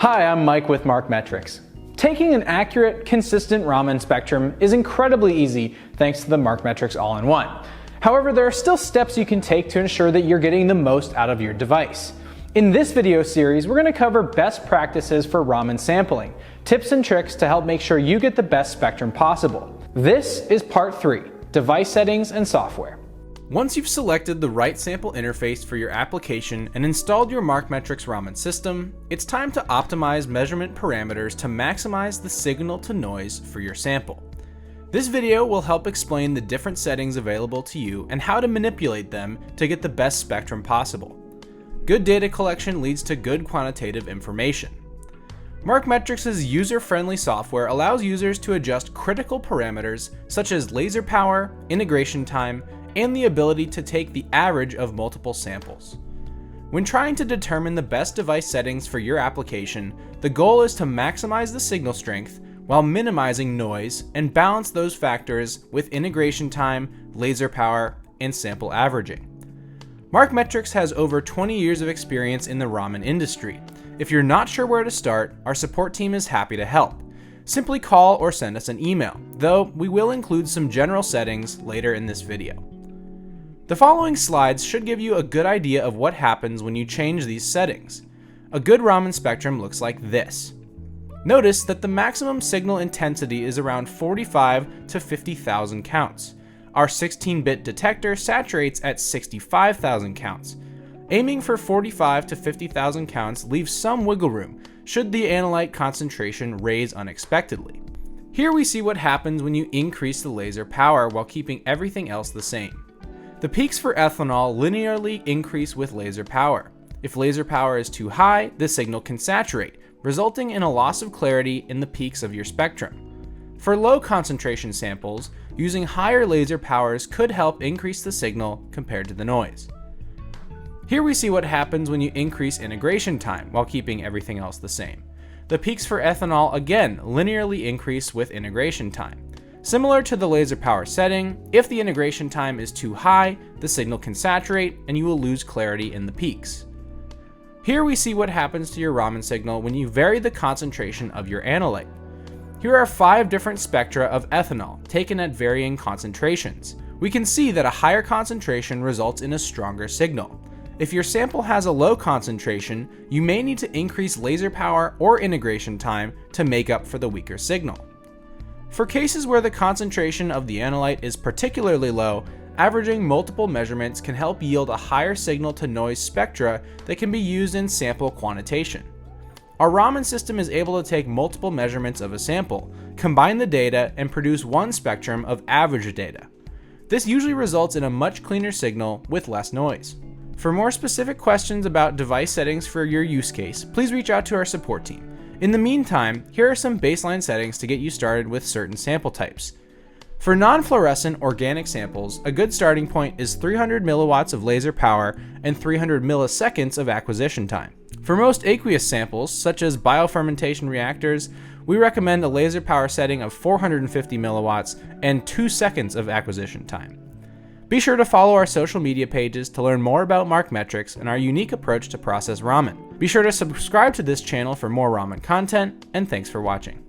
Hi, I'm Mike with MarqMetrix. Taking an accurate, consistent Raman spectrum is incredibly easy thanks to the MarqMetrix all-in-one. However, there are still steps you can take to ensure that you're getting the most out of your device. In this video series, we're going to cover best practices for Raman sampling, tips and tricks to help make sure you get the best spectrum possible. This is part 3, device settings and software. Once you've selected the right sample interface for your application and installed your MarqMetrix Raman system, it's time to optimize measurement parameters to maximize the signal to noise for your sample. This video will help explain the different settings available to you and how to manipulate them to get the best spectrum possible. Good data collection leads to good quantitative information. MarqMetrix's user-friendly software allows users to adjust critical parameters such as laser power, integration time, and the ability to take the average of multiple samples. When trying to determine the best device settings for your application, the goal is to maximize the signal strength while minimizing noise and balance those factors with integration time, laser power, and sample averaging. MarqMetrix has over 20 years of experience in the Raman industry. If you're not sure where to start, our support team is happy to help. Simply call or send us an email, though we will include some general settings later in this video. The following slides should give you a good idea of what happens when you change these settings. A good Raman spectrum looks like this. Notice that the maximum signal intensity is around 45 to 50,000 counts. Our 16-bit detector saturates at 65,000 counts. Aiming for 45 to 50,000 counts leaves some wiggle room should the analyte concentration raise unexpectedly. Here we see what happens when you increase the laser power while keeping everything else the same. The peaks for ethanol linearly increase with laser power. If laser power is too high, the signal can saturate, resulting in a loss of clarity in the peaks of your spectrum. For low concentration samples, using higher laser powers could help increase the signal compared to the noise. Here we see what happens when you increase integration time while keeping everything else the same. The peaks for ethanol again linearly increase with integration time. Similar to the laser power setting, if the integration time is too high, the signal can saturate and you will lose clarity in the peaks. Here we see what happens to your Raman signal when you vary the concentration of your analyte. Here are 5 different spectra of ethanol taken at varying concentrations. We can see that a higher concentration results in a stronger signal. If your sample has a low concentration, you may need to increase laser power or integration time to make up for the weaker signal. For cases where the concentration of the analyte is particularly low, averaging multiple measurements can help yield a higher signal-to-noise spectra that can be used in sample quantitation. Our Raman system is able to take multiple measurements of a sample, combine the data, and produce one spectrum of average data. This usually results in a much cleaner signal with less noise. For more specific questions about device settings for your use case, please reach out to our support team. In the meantime, here are some baseline settings to get you started with certain sample types. For non-fluorescent organic samples, a good starting point is 300 milliwatts of laser power and 300 milliseconds of acquisition time. For most aqueous samples, such as biofermentation reactors, we recommend a laser power setting of 450 milliwatts and 2 seconds of acquisition time. Be sure to follow our social media pages to learn more about MarqMetrix and our unique approach to process Raman. Be sure to subscribe to this channel for more Raman content, and thanks for watching.